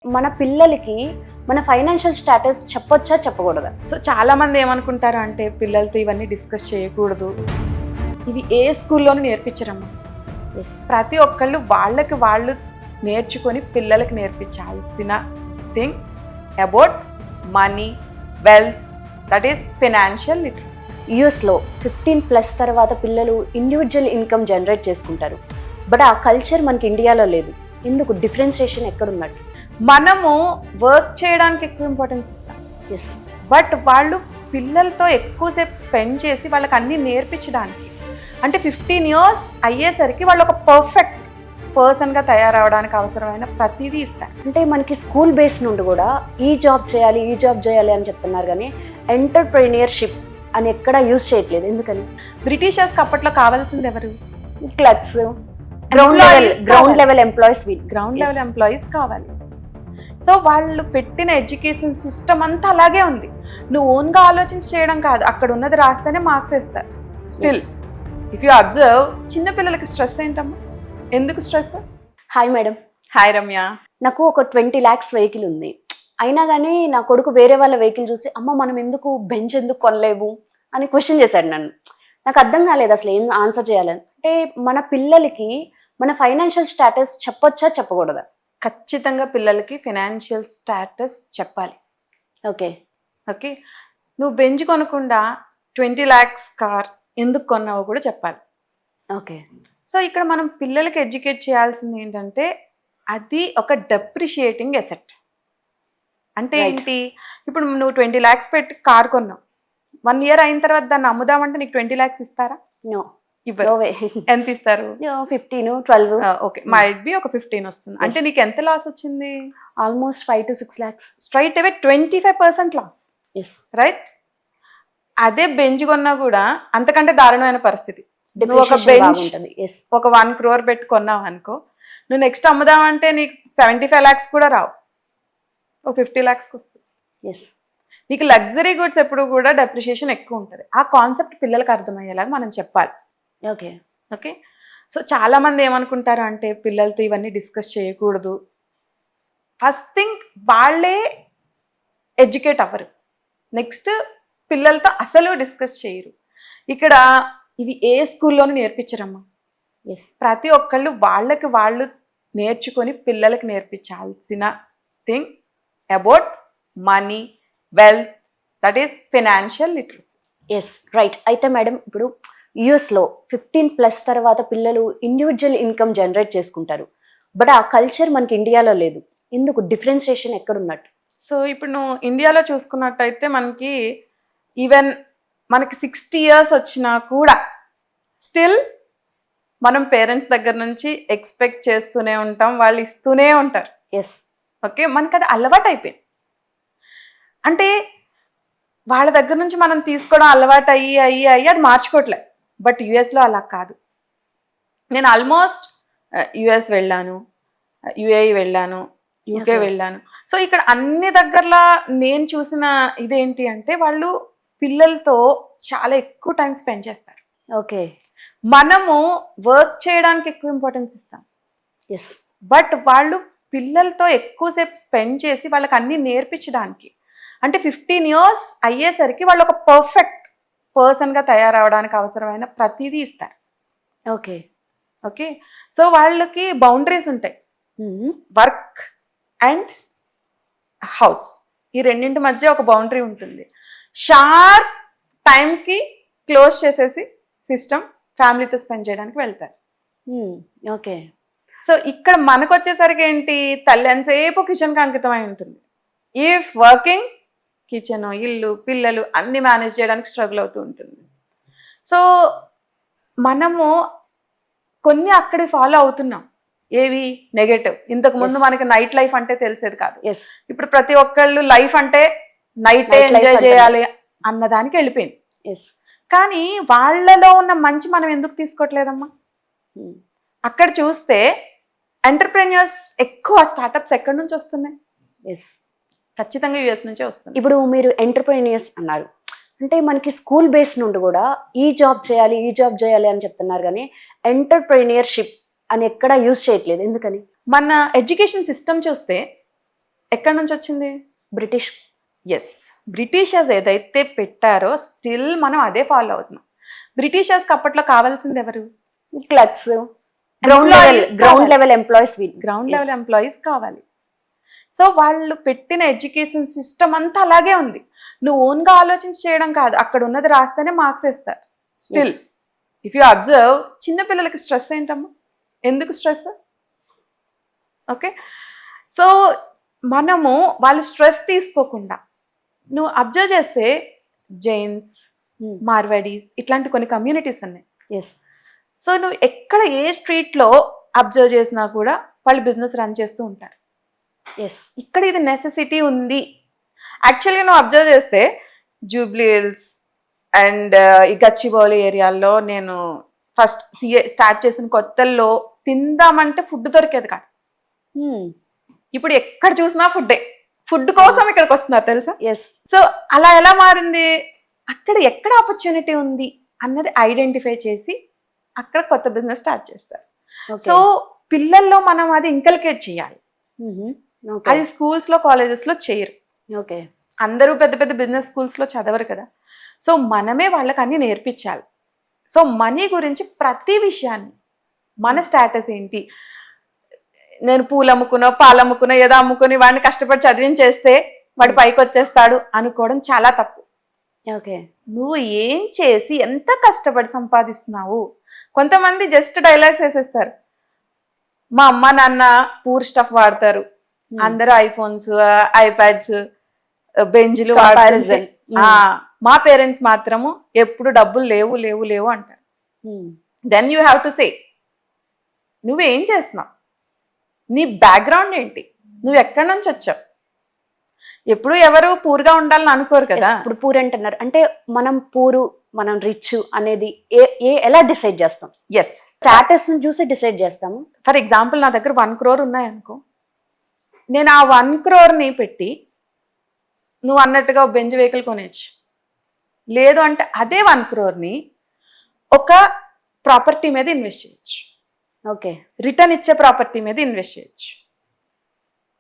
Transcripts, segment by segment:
మన పిల్లలకి మన ఫైనాన్షియల్ స్టేటస్ చెప్పొచ్చా చెప్పకూడదా? సో చాలా మంది ఏమనుకుంటారు అంటే పిల్లలతో ఇవన్నీ డిస్కస్ చేయకూడదు, ఇవి ఏ స్కూల్లోనూ నేర్పించరమ్మా. ఎస్, ప్రతి ఒక్కళ్ళు వాళ్ళకి వాళ్ళు నేర్చుకొని పిల్లలకి నేర్పించాల్సిన thing about money, wealth, that is financial literacy. యూఎస్లో 15+ తర్వాత పిల్లలు ఇండివిజువల్ ఇన్కమ్ జనరేట్ చేసుకుంటారు. బట్ ఆ కల్చర్ మనకి ఇండియాలో లేదు. ఎందుకు డిఫరెన్షియేషన్ ఎక్కడున్నట్టు? మనము వర్క్ చేయడానికి ఎక్కువ ఇంపార్టెన్స్ ఇస్తాం, ఎస్, బట్ వాళ్ళు పిల్లలతో ఎక్కువసేపు స్పెండ్ చేసి వాళ్ళకి అన్నీ నేర్పించడానికి, అంటే 15 years అయ్యేసరికి వాళ్ళు ఒక పర్ఫెక్ట్ పర్సన్గా తయారవడానికి అవసరమైన ప్రతిదీ ఇస్తారు. అంటే మనకి స్కూల్ బేస్ నుండి కూడా ఈ జాబ్ చేయాలి ఈ జాబ్ చేయాలి అని చెప్తున్నారు, కానీ ఎంటర్ప్రెన్యూర్షిప్ అని ఎక్కడ యూజ్ చేయట్లేదు. ఎందుకని? బ్రిటిషర్స్కి అప్పట్లో కావాల్సింది ఎవరు? Clerks, Employees ground level employees, ground level employees కావాలి. సో వాళ్ళు పెట్టిన ఎడ్యుకేషన్ సిస్టమ్ అంతా అలాగే ఉంది. నువ్వు ఓన్గా ఆలోచించి చేయడం కాదు, అక్కడ ఉన్నది రాస్తేనే మార్క్స్ వేస్తారు. స్టిల్ ఇఫ్ యూ అబ్జర్వ్, చిన్నపిల్లలకి స్ట్రెస్ ఏంటమ్మా? ఎందుకు stress? Hi madam. Hi Ramya. నాకు ఒక 20 lakhs వెహికల్ ఉంది, అయినా కానీ నా కొడుకు వేరే వాళ్ళ వెహికల్ చూసి అమ్మ మనం ఎందుకు బెంచ్ ఎందుకు కొనలేవు అని క్వశ్చన్ చేశాడు నన్ను. నాకు అర్థం కాలేదు అసలు ఏం ఆన్సర్ చేయాలని. అంటే మన పిల్లలకి మన ఫైనాన్షియల్ స్టేటస్ చెప్పొచ్చా చెప్పకూడదా? ఖచ్చితంగా పిల్లలకి ఫైనాన్షియల్ స్టేటస్ చెప్పాలి. ఓకే, ఓకే, నువ్వు బెంచ్ కొనకుండా 20 lakhs కార్ ఎందుకు కొన్నావో కూడా చెప్పాలి. ఓకే. సో ఇక్కడ మనం పిల్లలకి ఎడ్యుకేట్ చేయాల్సింది ఏంటంటే అది ఒక డెప్రిషియేటింగ్ ఎసెట్. అంటే Right. ఏంటి? ఇప్పుడు నువ్వు 20 lakhs పెట్టి కార్ కొన్నావు, 1 year అయిన తర్వాత దాన్ని అమ్ముదామంటే నీకు 20 lakhs ఇస్తారా? నో, ఇవ్వరు. No way. ఎంత ఇస్తారు? 15, 12, ఓకే, మైట్ బి ఒక 15 వస్తుంది. అంటే Yes. నీకు ఎంత లాస్ వచ్చింది? Almost 5 to 6 lakhs. Straight away 25% loss, yes, right? అదే బెంచ్ కొన్నా కూడా అంతకంటే దారుణమైన పరిస్థితి. నువ్వు ఒక బెంచ్ బాగుంటుంది. ఎస్, ఒక 1 crore పెట్టి కొన్నావు అనుకో, నువ్వు నెక్స్ట్ అమ్ముదామంటే నీకు 75 lakhs కూడా రావు, ఒక 50 lakhsకి వస్తుంది. ఎస్. నీకు లగ్జరీ గుడ్స్ ఎప్పుడు కూడా డెప్రిషియేషన్ ఎక్కువ ఉంటుంది. ఆ కాన్సెప్ట్ పిల్లలకు అర్థమయ్యేలాగా మనం చెప్పాలి. Okay, okay. సో చాలా మంది ఏమనుకుంటారు అంటే పిల్లలతో ఇవన్నీ డిస్కస్ చేయకూడదు. ఫస్ట్ థింగ్ వాళ్ళే ఎడ్యుకేట్ అవ్వరు, నెక్స్ట్ పిల్లలతో అసలు డిస్కస్ చేయరు. ఇక్కడ ఇవి ఏ స్కూల్లోనూ నేర్పించరమ్మా. ఎస్, ప్రతి ఒక్కళ్ళు వాళ్ళకి వాళ్ళు నేర్చుకొని పిల్లలకి నేర్పించాల్సిన thing about money, wealth, that is financial literacy. Yes, right. అయితే మేడం ఇప్పుడు యూఎస్లో 15+ తర్వాత పిల్లలు ఇండివిజువల్ ఇన్కమ్ జనరేట్ చేసుకుంటారు. బట్ ఆ కల్చర్ మనకి ఇండియాలో లేదు. ఎందుకు డిఫరెన్షియేషన్ ఎక్కడున్నట్టు? సో ఇప్పుడు నువ్వు ఇండియాలో చూసుకున్నట్టయితే మనకి ఈవెన్ మనకి 60 years వచ్చినా కూడా స్టిల్ మనం పేరెంట్స్ దగ్గర నుంచి ఎక్స్పెక్ట్ చేస్తూనే ఉంటాం, వాళ్ళు ఇస్తూనే ఉంటారు. ఎస్, ఓకే, మనకి అది అలవాటు అయిపోయింది. అంటే వాళ్ళ దగ్గర నుంచి మనం తీసుకోవడం అలవాటు అయ్యి అయ్యి అయ్యి అది మార్చుకోవట్లే. బట్ యుఎస్లో అలా కాదు. నేను ఆల్మోస్ట్ యుఎస్ వెళ్ళాను, యుఏఈ వెళ్ళాను, యూకే Okay. వెళ్ళాను. సో ఇక్కడ అన్ని దగ్గరలా నేను చూసిన ఇదేంటి అంటే వాళ్ళు పిల్లలతో చాలా ఎక్కువ టైం స్పెండ్ చేస్తారు. ఓకే, మనము వర్క్ చేయడానికి ఎక్కువ ఇంపార్టెన్స్ ఇస్తాం, ఎస్, బట్ వాళ్ళు పిల్లలతో ఎక్కువసేపు స్పెండ్ చేసి వాళ్ళకి అన్నీ నేర్పించడానికి, అంటే 15 years అయ్యేసరికి వాళ్ళు ఒక పర్ఫెక్ట్ పర్సన్గా తయారవడానికి అవసరమైన ప్రతిదీ ఇస్తారు. ఓకే. ఓకే. సో వాళ్ళకి బౌండరీస్ ఉంటాయి, వర్క్ అండ్ హౌస్, ఈ రెండింటి మధ్య ఒక బౌండరీ ఉంటుంది. షార్ప్ టైంకి క్లోజ్ చేసేసి సిస్టమ్ ఫ్యామిలీతో స్పెండ్ చేయడానికి వెళ్తారు. ఓకే. సో ఇక్కడ మనకు వచ్చేసరికి ఏంటి, తల్లి ఎంతసేపు కిచెన్కి అంకితమై ఉంటుంది. ఇఫ్ వర్కింగ్, కిచెన్, ఇల్లు, పిల్లలు అన్ని మేనేజ్ చేయడానికి స్ట్రగుల్ అవుతూ ఉంటుంది. సో మనము కొన్ని అక్కడి ఫాలో అవుతున్నాం. ఏవి? నెగటివ్. ఇంతకు ముందు Yes. మనకి నైట్ లైఫ్ అంటే తెలిసేది కాదు. ఎస్, ఇప్పుడు ప్రతి ఒక్కళ్ళు లైఫ్ అంటే నైటే Night life ఎంజాయ్ అంటారు. చేయాలి అన్నదానికి వెళ్ళిపోయింది. ఎస్. కానీ వాళ్ళలో ఉన్న మంచి మనం ఎందుకు తీసుకోవట్లేదమ్మా? అక్కడ చూస్తే ఎంటర్ప్రెన్యూర్స్ ఎక్కువ స్టార్టప్స్ ఎక్కడి నుంచి వస్తున్నాయి? ఎస్. ఖచ్చితంగా యుఎస్ నుంచే వస్తుంది. ఇప్పుడు మీరు ఎంటర్ప్రెన్యూర్స్ అన్నారు, అంటే మనకి స్కూల్ బేస్ నుండి కూడా ఈ జాబ్ చేయాలి ఈ జాబ్ చేయాలి అని చెప్తున్నారు, కానీ ఎంటర్ప్రెన్యూర్షిప్ అని ఎక్కడ యూజ్ చేయట్లేదు. ఎందుకని? మన ఎడ్యుకేషన్ సిస్టమ్ చూస్తే ఎక్కడి నుంచి వచ్చింది? బ్రిటిష్. ఎస్, బ్రిటిషర్స్ ఏదైతే పెట్టారో స్టిల్ మనం అదే ఫాలో అవుతున్నాం. బ్రిటిషర్స్కి అప్పట్లో కావాల్సింది ఎవరు? Clerks, ground level employees. Ground level employees కావాలి. సో వాళ్ళు పెట్టిన ఎడ్యుకేషన్ సిస్టమ్ అంతా అలాగే ఉంది. నువ్వు ఓన్గా ఆలోచించి చేయడం కాదు, అక్కడ ఉన్నది రాస్తేనే మార్క్స్ ఇస్తారు. స్టిల్ ఇఫ్ యూ అబ్జర్వ్, చిన్నపిల్లలకి స్ట్రెస్ ఏంటమ్మా? ఎందుకు స్ట్రెస్? ఓకే, సో మనము వాళ్ళు స్ట్రెస్ తీసుకోకుండా నువ్వు అబ్జర్వ్ చేస్తే జైన్స్, మార్వాడీస్ ఇట్లాంటి కొన్ని కమ్యూనిటీస్ ఉన్నాయి. ఎస్. సో నువ్వు ఎక్కడ ఏ స్ట్రీట్లో అబ్జర్వ్ చేసినా కూడా వాళ్ళు బిజినెస్ రన్ చేస్తూ ఉంటారు. ఎస్. ఇక్కడ ఇది నెసెసిటీ ఉంది. యాక్చువల్గా నువ్వు అబ్జర్వ్ చేస్తే జూబ్లీ హిల్స్ అండ్ ఈ గచ్చిబౌలి ఏరియాల్లో నేను ఫస్ట్ సిఏ స్టార్ట్ చేసిన కొత్తల్లో తిందామంటే ఫుడ్ దొరికేది కాదు. ఇప్పుడు ఎక్కడ చూసినా ఫుడ్ కోసం ఇక్కడికి వస్తున్నారు తెలుసా? ఎస్. సో అలా ఎలా మారింది? అక్కడ ఎక్కడ ఆపర్చునిటీ ఉంది అన్నది ఐడెంటిఫై చేసి అక్కడ కొత్త బిజినెస్ స్టార్ట్ చేస్తారు. సో పిల్లల్లో మనం అది ఇంకల్కేట్ చేయాలి. అది స్కూల్స్ లో కాలేజెస్ లో చేయరు. ఓకే, అందరూ పెద్ద పెద్ద బిజినెస్ స్కూల్స్ లో చదవరు కదా. సో మనమే వాళ్ళకి అన్ని నేర్పించాలి. సో మనీ గురించి ప్రతి విషయాన్ని, మన స్టేటస్ ఏంటి, నేను పూలు అమ్ముకునో పాలు అమ్ముకునో ఏదో అమ్ముకుని వాడిని కష్టపడి చదివించేస్తే వాడు పైకి వచ్చేస్తాడు అనుకోవడం చాలా తప్పు. ఓకే, నువ్వు ఏం చేసి ఎంత కష్టపడి సంపాదిస్తున్నావు. కొంతమంది జస్ట్ డైలాగ్స్ వేసేస్తారు. మా అమ్మ నాన్న పూర్ స్టఫ్ వాడతారు, అందరూ ఐఫోన్స్, ఐప్యాడ్స్, బెంజ్లు వాడతారు. మా పేరెంట్స్ మాత్రము ఎప్పుడు డబ్బులు లేవు లేవు లేవు అంటారు. Then you have to say నువ్వేం చేస్తున్నావు, నీ బ్యాక్గ్రౌండ్ ఏంటి, నువ్వు ఎక్కడి నుంచి వచ్చావు. ఎప్పుడు ఎవరు పూర్గా ఉండాలని అనుకోరు కదా. ఇప్పుడు పూర్ అంటున్నారు అంటే మనం పూరు, మనం రిచ్ అనేది ఎలా డిసైడ్ చేస్తాం? ఎస్, స్టాటస్ చూసి డిసైడ్ చేస్తాము. ఫర్ ఎగ్జాంపుల్ నా దగ్గర 1 crore ఉన్నాయనుకో, నేను ఆ 1 crore పెట్టి నువ్వు అన్నట్టుగా బెంజ్ వెహికల్ కొనేచ్చు. లేదు అంటే అదే 1 crore ఒక ప్రాపర్టీ మీద ఇన్వెస్ట్ చేయొచ్చు. ఓకే, రిటర్న్ ఇచ్చే ప్రాపర్టీ మీద ఇన్వెస్ట్ చేయొచ్చు.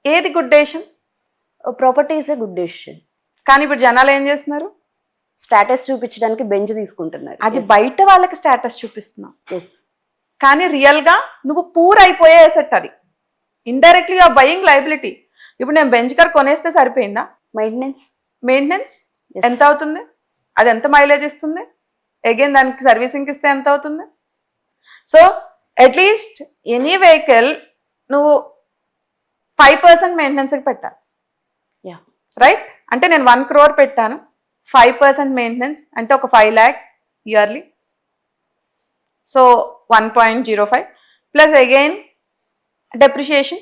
ఏది good decision? Property is a good decision. కానీ ఇప్పుడు జనాలు ఏం చేస్తున్నారు? స్టాటస్ చూపించడానికి బెంచ్ తీసుకుంటున్నారు. అది బయట వాళ్ళకి స్టాటస్ చూపిస్తున్నావు. ఎస్, కానీ రియల్ గా నువ్వు పూర్ అయిపోయే అసెట్ అది. Indirectly you're buying liability. ఇప్పుడు నేను బెంచ్ కార్ కొనేస్తే సరిపోయిందా? మెయింటెనెన్స్ ఎంత అవుతుంది? అది ఎంత మైలేజ్ ఇస్తుంది? అగైన్ దానికి సర్వీసింగ్ ఇస్తే ఎంత అవుతుంది? సో అట్లీస్ట్ ఎనీ వెహికల్ నువ్వు 5% మెయింటెనెన్స్కి పెట్టాలి. రైట్? అంటే నేను 1 crore పెట్టాను, 5% మెయింటెనెన్స్ అంటే ఒక 5 lakhs yearly. So 1.05 plus again depreciation.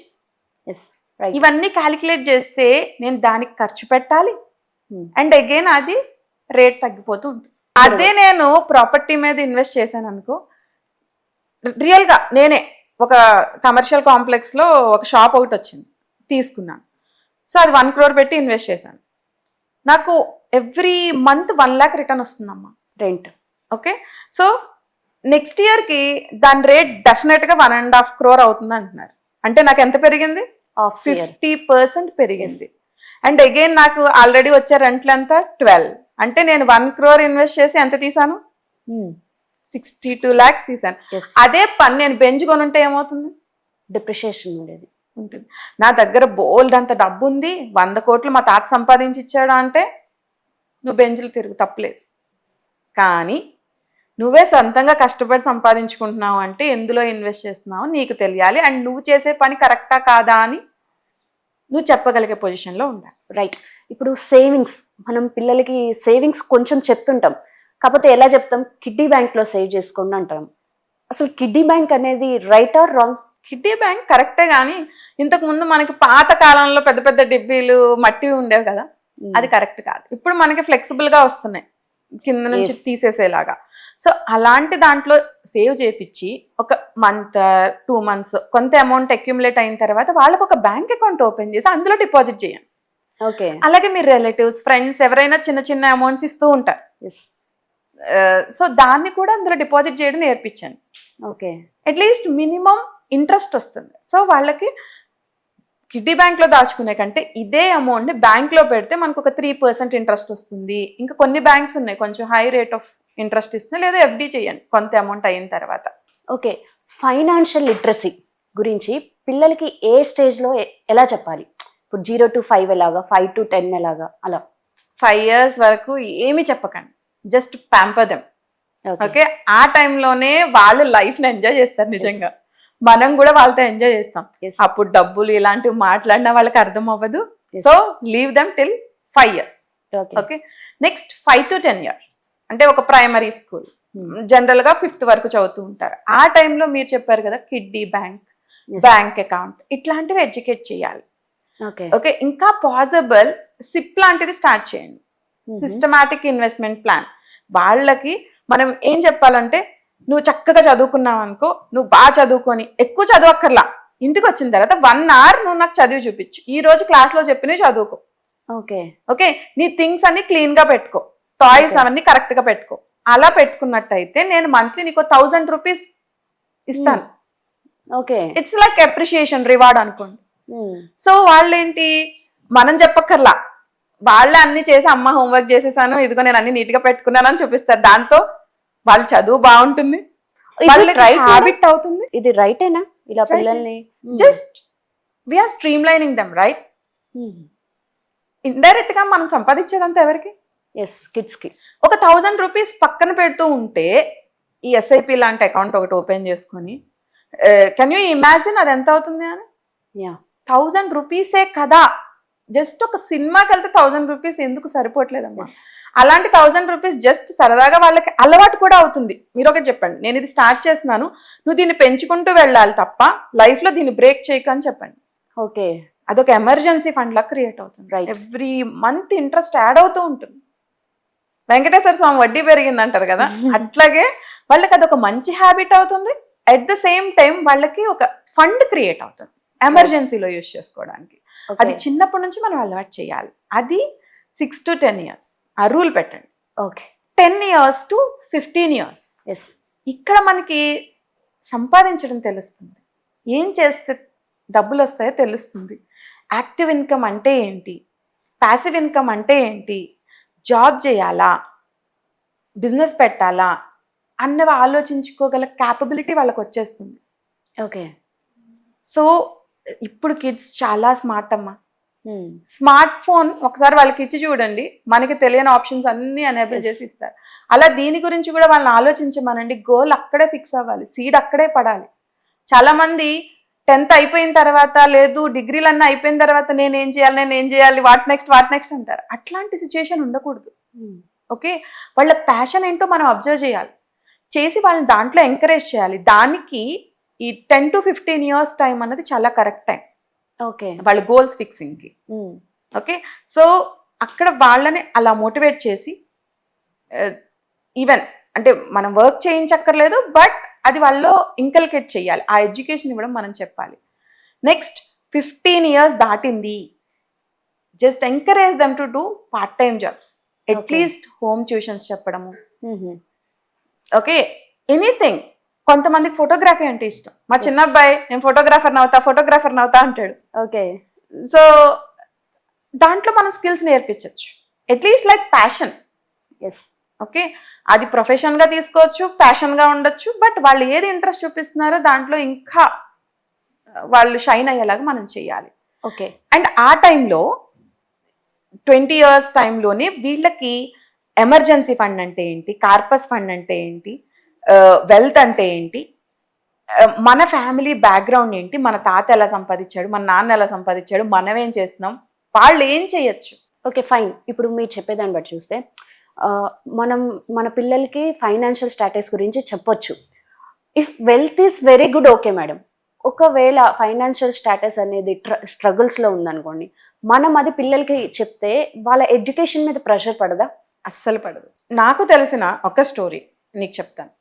ఇవన్నీ క్యాలిక్యులేట్ చేస్తే నేను దానికి ఖర్చు పెట్టాలి అండ్ అగైన్ అది రేట్ తగ్గిపోతూ ఉంటుంది. అదే నేను ప్రాపర్టీ మీద ఇన్వెస్ట్ చేశాను అనుకో, రియల్గా నేనే ఒక కమర్షియల్ కాంప్లెక్స్లో ఒక షాప్ ఒకటి వచ్చింది, తీసుకున్నాను. సో అది 1 crore పెట్టి ఇన్వెస్ట్ చేశాను. నాకు ఎవ్రీ మంత్ 1 lakh రిటర్న్ వస్తుందమ్మా రెంట్. ఓకే, సో నెక్స్ట్ ఇయర్కి దాని రేట్ డెఫినెట్గా 1.5 crore అవుతుంది అంటున్నారు. అంటే నాకు ఎంత పెరిగింది? 50% పెరిగింది. అండ్ అగైన్ నాకు ఆల్రెడీ వచ్చే రెంట్లు ఎంత? 12. అంటే నేను 1 crore ఇన్వెస్ట్ చేసి ఎంత తీసాను? 62 lakhs తీసాను. అదే పని నేను బెంచ్ కొనుంటే ఏమవుతుంది? డిప్రిషియేషన్ ఉండేది ఉంటుంది. నా దగ్గర బోల్డ్ అంత డబ్బు ఉంది, 100 కోట్లు మా తాత సంపాదించి ఇచ్చాడా అంటే నువ్వు బెంచ్లు తిరుగు, తప్పలేదు. కానీ నువ్వే సొంతంగా కష్టపడి సంపాదించుకుంటున్నావు అంటే ఎందులో ఇన్వెస్ట్ చేస్తున్నావు నీకు తెలియాలి. అండ్ నువ్వు చేసే పని కరెక్టా కాదా అని నువ్వు చెప్పగలిగే పొజిషన్లో ఉండాలి. రైట్. ఇప్పుడు సేవింగ్స్, మనం పిల్లలకి సేవింగ్స్ కొంచెం చెప్తుంటాం, కాకపోతే ఎలా చెప్తాం? కిడ్డీ బ్యాంక్లో సేవ్ చేసుకోండి అంటాం. అసలు కిడ్డీ బ్యాంక్ అనేది right or wrong? Kiddy bank కరెక్టే, కానీ ఇంతకు ముందు మనకి పాత కాలంలో పెద్ద పెద్ద డిబ్బీలు మట్టి ఉండేవి కదా, అది కరెక్ట్ కాదు. ఇప్పుడు మనకి ఫ్లెక్సిబుల్గా వస్తున్నాయి కింద నుంచి తీసేసేలాగా. సో అలాంటి దాంట్లో సేవ్ చేపించి ఒక మంత్ 2 months కొంత అమౌంట్ అక్యుములేట్ అయిన తర్వాత వాళ్ళకి ఒక బ్యాంక్ అకౌంట్ ఓపెన్ చేసి అందులో డిపాజిట్ చేయండి. ఓకే. అలాగే మీ రిలేటివ్స్, ఫ్రెండ్స్ ఎవరైనా చిన్న చిన్న అమౌంట్స్ ఇస్తూ ఉంటారు. సో దాన్ని కూడా అందులో డిపాజిట్ చేయడం నేర్పించండి. ఓకే. అట్లీస్ట్ మినిమం ఇంట్రెస్ట్ వస్తుంది. సో వాళ్ళకి కిడ్డీ బ్యాంక్ లో దాచుకునే కంటే ఇదే అమౌంట్ ని బ్యాంక్ లో పెడితే మనకు ఒక 3% ఇంట్రెస్ట్ వస్తుంది. ఇంకా కొన్ని బ్యాంక్స్ ఉన్నాయి కొంచెం హై రేట్ ఆఫ్ ఇంట్రెస్ట్ ఇస్తున్నాయి, లేదా ఎఫ్డి చేయండి కొంత అమౌంట్ అయిన తర్వాత. ఓకే, ఫైనాన్షియల్ లిటరసీ గురించి పిల్లలకి ఏ స్టేజ్లో ఎలా చెప్పాలి? ఇప్పుడు 0 to 5 ఎలాగా, 5 to 10 ఎలాగా, అలా 5 years వరకు ఏమి చెప్పకండి, జస్ట్ ప్యాంపర్ దెమ్. ఓకే, ఆ టైంలోనే వాళ్ళు లైఫ్ని ఎంజాయ్ చేస్తారు నిజంగా. మనం కూడా వాళ్ళతో ఎంజాయ్ చేస్తాం. అప్పుడు డబ్బులు ఇలాంటివి మాట్లాడినా వాళ్ళకి అర్థం అవ్వదు. So leave them till 5 years. Okay, next 5 to 10 years అంటే ఒక ప్రైమరీ స్కూల్, జనరల్ గా 5th వరకు చదువుతూ ఉంటారు. ఆ టైంలో మీరు చెప్పారు కదా కిడ్డీ బ్యాంక్, బ్యాంక్ అకౌంట్, ఇట్లాంటివి ఎడ్యుకేట్ చేయాలి. ఓకే, ఇంకా పాసిబుల్ సిప్ లాంటిది స్టార్ట్ చేయండి, సిస్టమాటిక్ ఇన్వెస్ట్మెంట్ ప్లాన్. వాళ్ళకి మనం ఏం చెప్పాలంటే, నువ్వు చక్కగా చదువుకున్నావు అనుకో, నువ్వు బాగా చదువుకొని ఎక్కువ చదవక్కర్లా, ఇంటికి వచ్చిన తర్వాత 1 hour నువ్వు నాకు చదివి చూపించు, ఈ రోజు క్లాస్లో చెప్పినవి చదువుకో. ఓకే ఓకే, నీ థింగ్స్ అన్ని క్లీన్ గా పెట్టుకో, టాయ్స్ అవన్నీ కరెక్ట్ గా పెట్టుకో. అలా పెట్టుకున్నట్టయితే నేను మంత్లీ నీకు 1000 rupees ఇస్తాను. Okay, it's like appreciation, reward అనుకోండి. సో వాళ్ళేంటి, మనం చెప్పక్కర్లా, వాళ్ళే అన్ని చేసి అమ్మ హోంవర్క్ చేసేసాను, ఇదిగో నేను అన్ని నీట్ గా పెట్టుకున్నాను అని చూపిస్తారు. దాంతో వాళ్ళ చదువు బాగుంటుంది, హ్యాబిట్ అవుతుంది. ఇది రైటేనా ఇలా పిల్లల్ని? Just we're streamlining them, right? Indirect గా మనం సంపాదించేదంతా ఎవరికి? కిడ్స్ కి. ఒక 1000 rupees పక్కన పెడుతూ ఉంటే, ఈ ఎస్ఐపి లాంటి అకౌంట్ ఒకటి ఓపెన్ చేసుకొని, కెన్ యూ ఇమాజిన్ అది ఎంత అవుతుంది అని? 1000 rupees కదా. జస్ట్ ఒక సినిమాకి వెళ్తే 1000 rupees ఎందుకు సరిపోవట్లేదమ్మా? అలాంటి 1000 rupees జస్ట్ సరదాగా వాళ్ళకి అలవాటు కూడా అవుతుంది. మీరు ఒకటి చెప్పండి, నేను ఇది స్టార్ట్ చేస్తున్నాను, నువ్వు దీన్ని పెంచుకుంటూ వెళ్ళాలి తప్ప లైఫ్ లో దీన్ని బ్రేక్ చేయకు అని చెప్పండి. ఓకే, అదొక ఎమర్జెన్సీ ఫండ్ లా క్రియేట్ అవుతుంది. ఎవ్రీ మంత్ ఇంట్రెస్ట్ యాడ్ అవుతూ ఉంటుంది. వెంకటేశ్వర స్వామి వడ్డీ పెరిగింది అంటారు కదా, అట్లాగే వాళ్ళకి అదొక మంచి హ్యాబిట్ అవుతుంది. అట్ ద సేమ్ టైం వాళ్ళకి ఒక ఫండ్ క్రియేట్ అవుతుంది ఎమర్జెన్సీలో యూజ్ చేసుకోవడానికి. అది చిన్నప్పటి నుంచి మనం అలవాటు చేయాలి. అది 6 to 10 years ఆ రూల్ పెట్టండి. ఓకే, 10 years to 15 years ఇక్కడ మనకి సంపాదించడం తెలుస్తుంది, ఏం చేస్తే డబ్బులు వస్తాయో తెలుస్తుంది. యాక్టివ్ ఇన్కమ్ అంటే ఏంటి, ప్యాసివ్ ఇన్కమ్ అంటే ఏంటి, జాబ్ చేయాలా, బిజినెస్ పెట్టాలా అన్నవి ఆలోచించుకోగల క్యాపబిలిటీ వాళ్ళకి వచ్చేస్తుంది. ఓకే, సో ఇప్పుడు కిడ్స్ చాలా స్మార్ట్ అమ్మా. స్మార్ట్ ఫోన్ ఒకసారి వాళ్ళకి ఇచ్చి చూడండి, మనకి తెలియని ఆప్షన్స్ అన్ని ఎనేబుల్ చేసి ఇస్తారు. అలా దీని గురించి కూడా వాళ్ళని ఆలోచించమనండి. గోల్ అక్కడే ఫిక్స్ అవ్వాలి, సీడ్ అక్కడే పడాలి. చాలా మంది 10th అయిపోయిన తర్వాత, లేదు డిగ్రీలన్నీ అయిపోయిన తర్వాత నేను ఏం చేయాలి, వాట్ నెక్స్ట్ అంటారు. అట్లాంటి సిచ్యుయేషన్ ఉండకూడదు. ఓకే, వాళ్ళ ప్యాషన్ ఏంటో మనం అబ్జర్వ్ చేయాలి, చేసి వాళ్ళని దాంట్లో ఎంకరేజ్ చేయాలి. దానికి ఈ 10 to 15 years టైం అన్నది చాలా కరెక్ట్ టైం. ఓకే, వాళ్ళ గోల్స్ ఫిక్సింగ్కి. ఓకే, సో అక్కడ వాళ్ళని అలా మోటివేట్ చేసి, ఈవెన్ అంటే మనం వర్క్ చేయించక్కర్లేదు, బట్ అది వాళ్ళలో ఇంకల్కేట్ చేయాలి, ఆ ఎడ్యుకేషన్ ఇవ్వడం మనం చెప్పాలి. నెక్స్ట్ 15 years దాటింది, just encourage them to do part time jobs, at least home tuitions చెప్పడము. Okay, anything. కొంతమందికి ఫోటోగ్రఫీ అంటే ఇష్టం. మా చిన్న అబ్బాయి నేను ఫోటోగ్రాఫర్ నవ్వుతా అంటాడు. ఓకే, సో దాంట్లో మనం స్కిల్స్ నేర్పించవచ్చు, అట్లీస్ట్ లైక్ ప్యాషన్. ఓకే, అది ప్రొఫెషన్గా తీసుకోవచ్చు, ప్యాషన్గా ఉండొచ్చు, బట్ వాళ్ళు ఏది ఇంట్రెస్ట్ చూపిస్తున్నారో దాంట్లో ఇంకా వాళ్ళు షైన్ అయ్యేలాగా మనం చేయాలి. ఓకే, అండ్ ఆ టైంలో 20 years టైంలోనే వీళ్ళకి ఎమర్జెన్సీ ఫండ్ అంటే ఏంటి, కార్పస్ ఫండ్ అంటే ఏంటి, వెల్త్ అంటే ఏంటి, మన ఫ్యామిలీ బ్యాక్గ్రౌండ్ ఏంటి, మన తాత ఎలా సంపాదించాడు, మన నాన్న ఎలా సంపాదించాడు, మనం ఏం చేస్తున్నాం, వాళ్ళు ఏం చేయొచ్చు. Okay, fine. ఇప్పుడు మీరు చెప్పేదాన్ని బట్టి చూస్తే మన పిల్లలకి ఫైనాన్షియల్ స్టాటస్ గురించి చెప్పొచ్చు. If wealth is very good, okay madam. ఒకవేళ ఫైనాన్షియల్ స్టాటస్ అనేది స్ట్రగుల్స్లో ఉందనుకోండి, మనం అది పిల్లలకి చెప్తే వాళ్ళ ఎడ్యుకేషన్ మీద ప్రెషర్ పడదా? అస్సలు పడదు. నాకు తెలిసిన ఒక స్టోరీ నీకు చెప్తాను.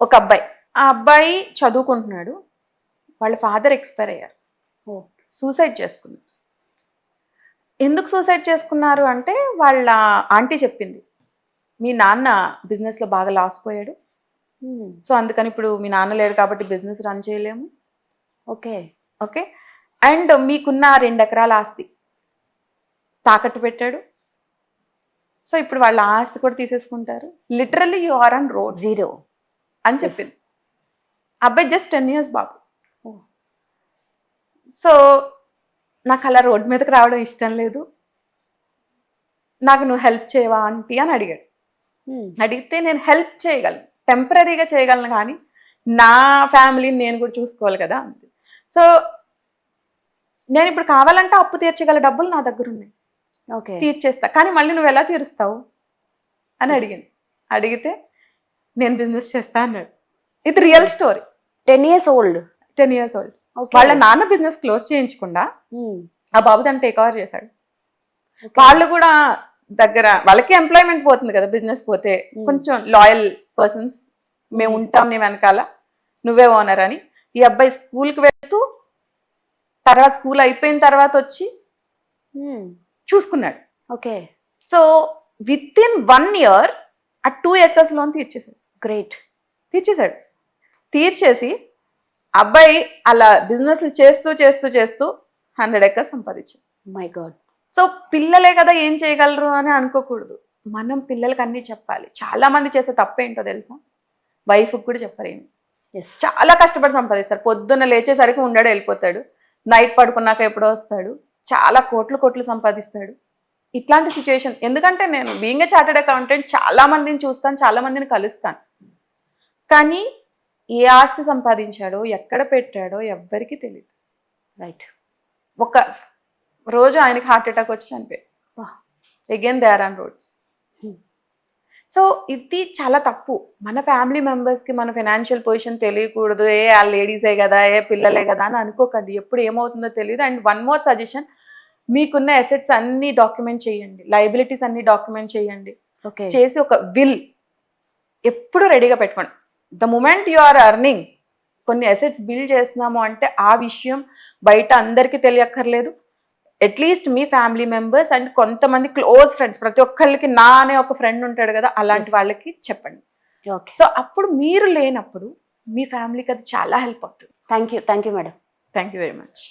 ఒక అబ్బాయి, ఆ అబ్బాయి చదువుకుంటున్నాడు, వాళ్ళ ఫాదర్ ఎక్స్పైర్ అయ్యారు, సూసైడ్ చేసుకున్నారు. ఎందుకు సూసైడ్ చేసుకున్నారు అంటే, వాళ్ళ ఆంటీ చెప్పింది, మీ నాన్న బిజినెస్లో బాగా లాస్ పోయాడు, సో అందుకని ఇప్పుడు మీ నాన్న లేడు కాబట్టి బిజినెస్ రన్ చేయలేము. ఓకే ఓకే, అండ్ మీకున్న 2 ఎకరాల ఆస్తి తాకట్టు పెట్టాడు. సో ఇప్పుడు వాళ్ళ ఆస్తి కూడా తీసేసుకుంటారు. Literally you are on road zero అని చెప్పింది. అబ్బాయి జస్ట్ 10 years బాబు. Oh. సో నాకు అలా రోడ్ మీదకి రావడం ఇష్టం లేదు, నాకు నువ్వు హెల్ప్ చేయవా ఆంటీ అని అడిగాడు. అడిగితే నేను హెల్ప్ చేయగలను, టెంపరీగా చేయగలను, కానీ నా ఫ్యామిలీని నేను కూడా చూసుకోవాలి కదా అంతే. సో నేను ఇప్పుడు కావాలంటే అప్పు తీర్చగల డబ్బులు నా దగ్గర ఉన్నాయి, ఓకే తీర్చేస్తా, కానీ మళ్ళీ నువ్వు ఎలా తీరుస్తావు అని అడిగింది. అడిగితే నేను బిజినెస్ చేస్తా అన్నాడు. ఇది real story. 10 years old. 10 years old. వాళ్ళ నాన్న బిజినెస్ క్లోజ్ చేయించకుండా ఆ బాబు దాన్ని టేక్ ఓవర్ చేశాడు. వాళ్ళు కూడా దగ్గర వాళ్ళకి ఎంప్లాయ్మెంట్ పోతుంది కదా బిజినెస్ పోతే, కొంచెం లాయల్ పర్సన్స్ మేము ఉంటాం నీ వెనకాల, నువ్వే ఓనర్ అని. ఈ అబ్బాయి స్కూల్కి వెళ్తూ తర్వాత స్కూల్ అయిపోయిన తర్వాత వచ్చి చూసుకున్నాడు. Okay. So with in 1 year ఆ 2 acres లోన్ తీర్చేశాడు. గ్రేట్. తీర్చేశాడు. తీర్చేసి అబ్బాయి అలా బిజినెస్లు చేస్తూ చేస్తూ చేస్తూ 100 acres సంపాదించాడు. My God. సో పిల్లలే కదా ఏం చేయగలరు అని అనుకోకూడదు. మనం పిల్లలకి అన్నీ చెప్పాలి. చాలా మంది చేసే తప్పేంటో తెలుసా, వైఫ్కి కూడా చెప్పరేమి. ఎస్. చాలా కష్టపడి సంపాదిస్తారు. పొద్దున్న లేచేసరికి ఉండడు, వెళ్ళిపోతాడు. నైట్ పడుకున్నాక ఎప్పుడో వస్తాడు, చాలా కోట్లు సంపాదిస్తాడు. ఇట్లాంటి సిచ్యువేషన్. ఎందుకంటే నేను బీయింగ్ ఏ చార్టెడ్ అకౌంటెంట్ చాలా మందిని చూస్తాను, చాలా మందిని కలుస్తాను, కానీ ఏ ఆస్తి సంపాదించాడో ఎక్కడ పెట్టాడో ఎవ్వరికీ తెలియదు. రైట్. ఒక రోజు ఆయనకి హార్ట్ అటాక్ వచ్చి చనిపోయాడు. Again they are on roads. So ఇది చాలా తప్పు. మన ఫ్యామిలీ మెంబర్స్కి మన ఫైనాన్షియల్ పొజిషన్ తెలియకూడదు, ఆ లేడీసే కదా, పిల్లలే కదా అని అనుకోకండి. ఎప్పుడు ఏమవుతుందో తెలియదు. అండ్ 1 more సజెషన్, మీకున్న అసెట్స్ అన్ని డాక్యుమెంట్ చేయండి, లయబిలిటీస్ అన్ని డాక్యుమెంట్ చేయండి. ఓకే. చేసి ఒక విల్ ఎప్పుడు రెడీగా పెట్టుకోండి. The moment you are earning, కొన్ని అసెట్స్ బిల్డ్ చేస్తున్నాము అంటే ఆ విషయం బయట అందరికీ తెలియక్కర్లేదు. అట్లీస్ట్ మీ ఫ్యామిలీ మెంబర్స్ అండ్ కొంతమంది క్లోజ్ ఫ్రెండ్స్, ప్రతి ఒక్కళ్ళకి నా అనే ఒక ఫ్రెండ్ ఉంటాడు కదా, అలాంటి వాళ్ళకి చెప్పండి. ఓకే. సో అప్పుడు మీరు లేనప్పుడు మీ ఫ్యామిలీకి అది చాలా హెల్ప్ అవుతుంది. Thank you madam. Thank you very much.